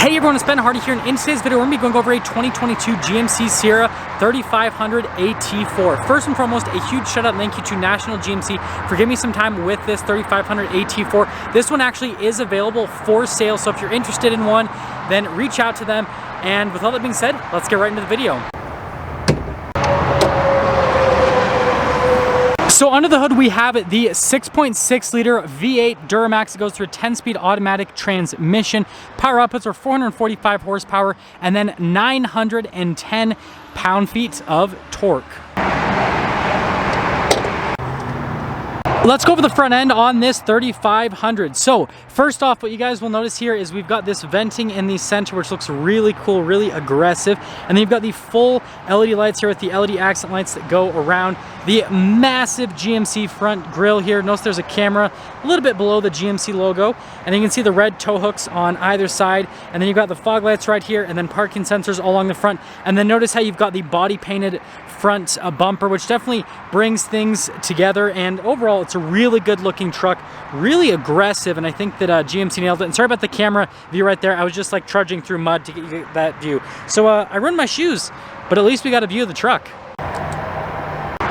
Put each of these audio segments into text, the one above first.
Hey everyone, it's Ben Hardy here, and in today's video we're going to be going over a 2022 GMC Sierra 3500 AT4. First and foremost, a huge shout out and thank you to National GMC for giving me some time with this 3500 AT4. This one actually is available for sale, so if you're interested in one, then reach out to them. And with all that being said, let's get right into the video. So under the hood we have the 6.6 liter V8 Duramax. It goes through a 10-speed automatic transmission. Power outputs are 445 horsepower and then 910 pound-feet of torque. Let's go over the front end on this 3500. So first off, what you guys will notice here is we've got this venting in the center, which looks really cool, really aggressive. And then you've got the full LED lights here with the LED accent lights that go around. The massive GMC front grille here. Notice there's a camera a little bit below the GMC logo. And you can see the red tow hooks on either side. And then you've got the fog lights right here and then parking sensors all along the front. And then notice how you've got the body painted front bumper, which definitely brings things together. And overall, it's a really good looking truck, really aggressive, and I think that GMC nailed it. And sorry about the camera view right there. I was just like trudging through mud to get that view. So I ruined my shoes, but at least we got a view of the truck.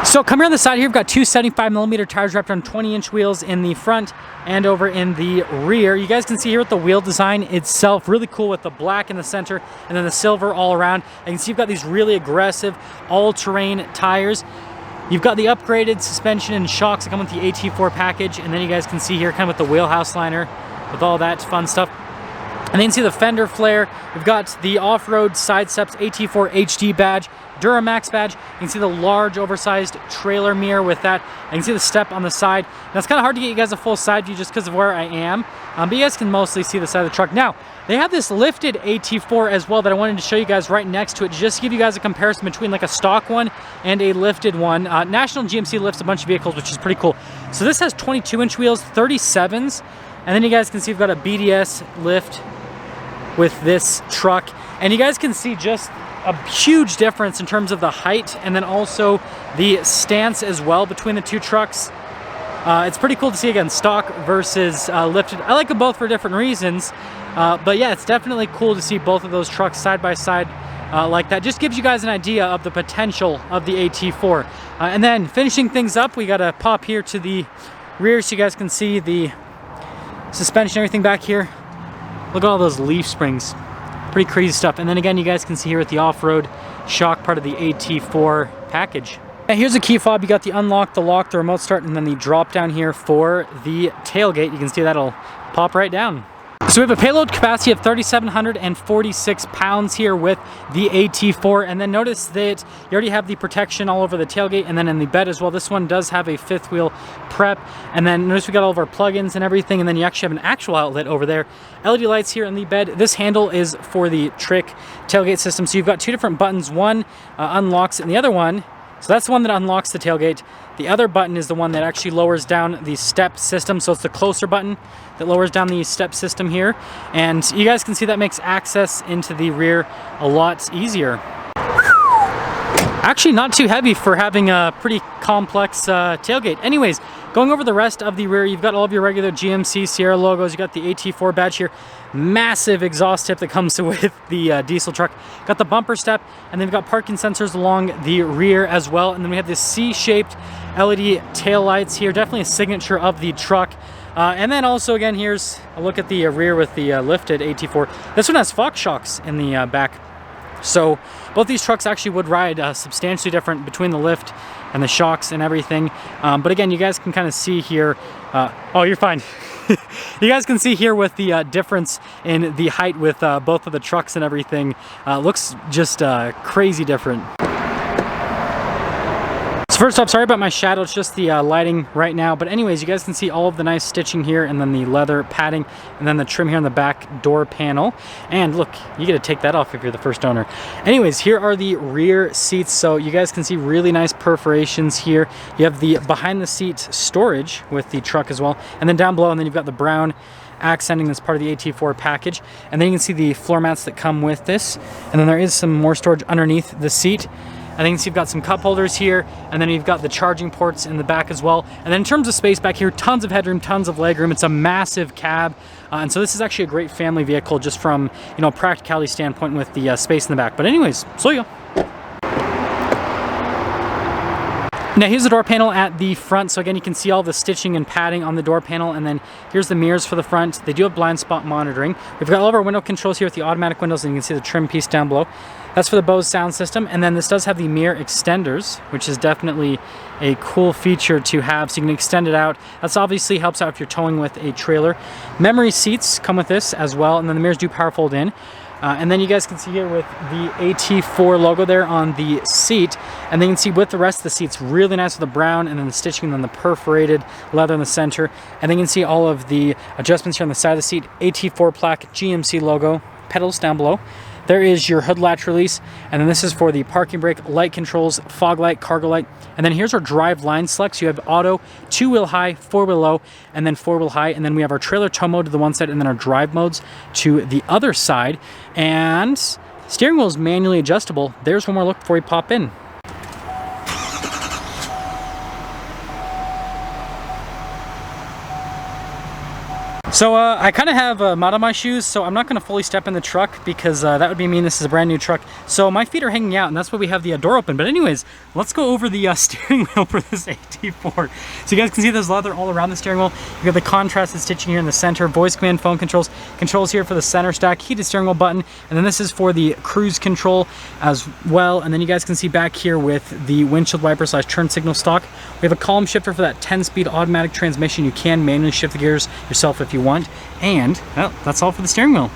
So come here on the side here, we've got two 75mm tires wrapped on 20-inch wheels in the front and over in the rear. You guys can see here with the wheel design itself, really cool with the black in the center and then the silver all around. And you can see you've got these really aggressive all-terrain tires. You've got the upgraded suspension and shocks that come with the AT4 package, and then you guys can see here kind of with the wheelhouse liner with all that fun stuff. And then you can see the fender flare. We've got the off-road side steps, AT4 HD badge, Duramax badge. You can see the large oversized trailer mirror with that. And you can see the step on the side. Now it's kind of hard to get you guys a full side view just because of where I am, but you guys can mostly see the side of the truck. Now, they have this lifted AT4 as well that I wanted to show you guys right next to it, just to give you guys a comparison between like a stock one and a lifted one. National GMC lifts a bunch of vehicles, which is pretty cool. So this has 22-inch wheels, 37s, and then you guys can see we've got a BDS lift with this truck, and you guys can see just a huge difference in terms of the height and then also the stance as well between the two trucks. It's pretty cool to see, again, stock versus lifted. I like them both for different reasons, but yeah, it's definitely cool to see both of those trucks side by side like that. Just gives you guys an idea of the potential of the AT4. And then finishing things up, we got to pop here to the rear so you guys can see the suspension, everything back here. Look at all those leaf springs. Pretty crazy stuff. And then again, you guys can see here with the off-road shock part of the AT4 package. Now here's a key fob. You got the unlock, the lock, the remote start, and then the drop down here for the tailgate. You can see that'll pop right down. So we have a payload capacity of 3,746 pounds here with the AT4, and then notice that you already have the protection all over the tailgate and then in the bed as well. This one does have a fifth wheel prep, and then notice we got all of our plugins and everything, and then you actually have an actual outlet over there. LED lights here in the bed. This handle is for the trick tailgate system, so you've got two different buttons. One unlocks it, and the other one, so that's the one that unlocks the tailgate. The other button is the one that actually lowers down the step system. So it's the closer button that lowers down the step system here. And you guys can see that makes access into the rear a lot easier. Actually not too heavy for having a pretty complex tailgate. Anyways, going over the rest of the rear, you've got all of your regular GMC Sierra logos. You got the AT4 badge here. Massive exhaust tip that comes with the diesel truck. Got the bumper step, and then we've got parking sensors along the rear as well. And then we have this C-shaped LED tail lights here. Definitely a signature of the truck. And then also, again, here's a look at the rear with the lifted AT4. This one has Fox shocks in the back. So both these trucks actually would ride substantially different between the lift and the shocks and everything. But again, you guys can kind of see here. Oh, you're fine. You guys can see here with the difference in the height with both of the trucks and everything. Looks just crazy different. So first off, sorry about my shadow, it's just the lighting right now. But anyways, you guys can see all of the nice stitching here, and then the leather padding, and then the trim here on the back door panel. And look, you get to take that off if you're the first owner. Anyways, here are the rear seats. So you guys can see really nice perforations here. You have the behind the seat storage with the truck as well. And then down below, and then you've got the brown accenting that's part of the AT4 package. And then you can see the floor mats that come with this. And then there is some more storage underneath the seat. I think you've got some cup holders here, and then you've got the charging ports in the back as well. And then in terms of space back here, tons of headroom, tons of legroom. It's a massive cab, and so this is actually a great family vehicle just from, you know, practicality standpoint with the space in the back. But anyways, so you go. Now here's the door panel at the front. So again, you can see all the stitching and padding on the door panel, and then here's the mirrors for the front. They do have blind spot monitoring. We've got all of our window controls here with the automatic windows, and you can see the trim piece down below. That's for the Bose sound system, and then this does have the mirror extenders, which is definitely a cool feature to have, so you can extend it out. That's obviously helps out if you're towing with a trailer. Memory seats come with this as well, and then the mirrors do power fold in. And then you guys can see here with the AT4 logo there on the seat, and then you can see with the rest of the seats, really nice with the brown and then the stitching and then the perforated leather in the center. And then you can see all of the adjustments here on the side of the seat, AT4 plaque, GMC logo, pedals down below. There is your hood latch release, and then this is for the parking brake, light controls, fog light, cargo light, and then here's our drive line selects. You have auto, 2-wheel high, 4-wheel low, and then 4-wheel high, and then we have our trailer tow mode to the one side, and then our drive modes to the other side, and steering wheel is manually adjustable. There's one more look before we pop in. So I kind of have mud on my shoes, so I'm not going to fully step in the truck because that would mean this is a brand new truck. So my feet are hanging out, and that's why we have the door open. But anyways, let's go over the steering wheel for this AT4. So you guys can see there's leather all around the steering wheel. You've got the contrasted stitching here in the center, voice command, phone controls, controls here for the center stack, heated steering wheel button, and then this is for the cruise control as well. And then you guys can see back here with the windshield wiper / turn signal stock. We have a column shifter for that 10-speed automatic transmission. You can manually shift the gears yourself if you want, and well, that's all for the steering wheel.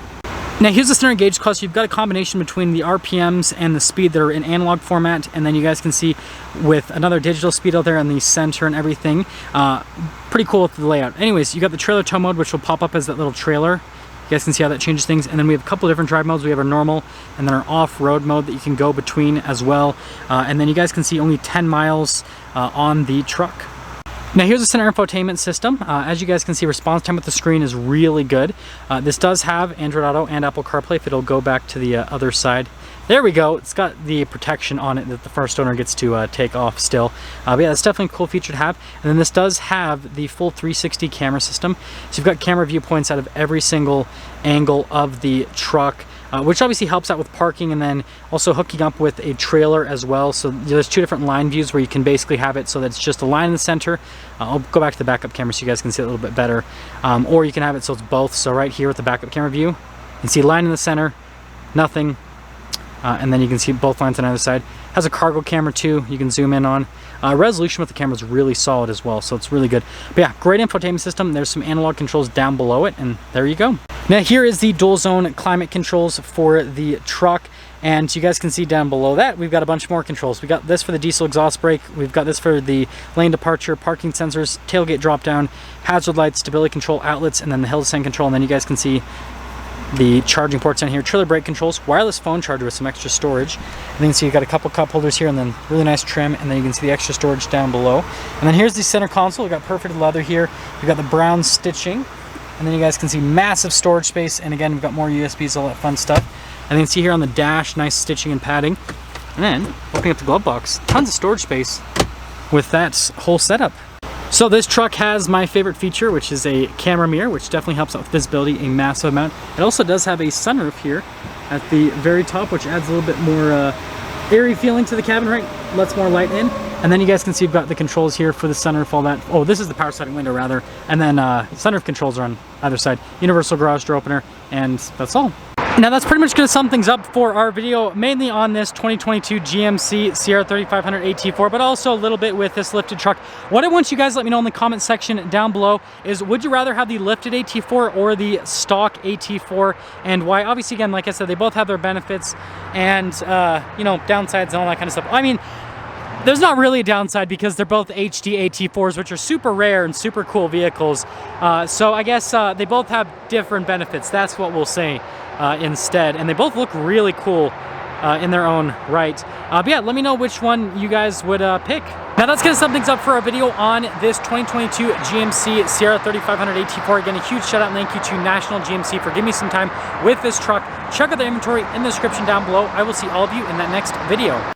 Now here's the center gauge cluster. You've got a combination between the RPMs and the speed that are in analog format, and then you guys can see with another digital speed out there in the center and everything. Pretty cool with the layout. Anyways, you got the trailer tow mode, which will pop up as that little trailer. You guys can see how that changes things, and then we have a couple different drive modes. We have our normal and then our off-road mode that you can go between as well, and then you guys can see only 10 miles on the truck. Now here's the center infotainment system. As you guys can see, response time with the screen is really good. This does have Android Auto and Apple CarPlay if it'll go back to the other side. There we go. It's got the protection on it that the first owner gets to take off still. But yeah, that's definitely a cool feature to have. And then this does have the full 360 camera system. So you've got camera viewpoints out of every single angle of the truck. Which obviously helps out with parking, and then also hooking up with a trailer as well. So there's two different line views where you can basically have it so that it's just a line in the center. I'll go back to the backup camera so you guys can see it a little bit better. Or you can have it so it's both. So right here with the backup camera view, you can see a line in the center, nothing. And then you can see both lines on either side. Has a cargo camera too, you can zoom in on. Resolution with the camera is really solid as well, so it's really good. But yeah, great infotainment system. There's some analog controls down below it, and there you go. Now here is the dual zone climate controls for the truck, and you guys can see down below that we've got a bunch more controls. We got this for the diesel exhaust brake, we've got this for the lane departure, parking sensors, tailgate drop down, hazard lights, stability control outlets, and then the hill descent control. And then you guys can see the charging ports down here, trailer brake controls, wireless phone charger with some extra storage. And then you can see you've got a couple cup holders here, and then really nice trim, and then you can see the extra storage down below. And then here's the center console. We've got perforated leather here. We've got the brown stitching, and then you guys can see massive storage space, and again, we've got more USBs, all that fun stuff. And then you can see here on the dash, nice stitching and padding. And then, opening up the glove box, tons of storage space with that whole setup. So this truck has my favorite feature, which is a camera mirror, which definitely helps out with visibility a massive amount. It also does have a sunroof here at the very top, which adds a little bit more airy feeling to the cabin, right? Lets more light in. And then you guys can see you've got the controls here for the sunroof, all that. Oh, this is the power sliding window rather. And then sunroof controls are on either side. Universal garage door opener, and that's all. Now that's pretty much going to sum things up for our video, mainly on this 2022 GMC Sierra 3500 AT4, but also a little bit with this lifted truck. What I want you guys to let me know in the comment section down below is, would you rather have the lifted AT4 or the stock AT4, and why? Obviously, again, like I said, they both have their benefits and, you know, downsides and all that kind of stuff. I mean, there's not really a downside because they're both HD AT4s, which are super rare and super cool vehicles. So I guess they both have different benefits. That's what we'll say instead. And they both look really cool in their own right. But yeah, let me know which one you guys would pick. Now that's going to sum things up for our video on this 2022 GMC Sierra 3500 AT4. Again, a huge shout out and thank you to National GMC for giving me some time with this truck. Check out the inventory in the description down below. I will see all of you in that next video.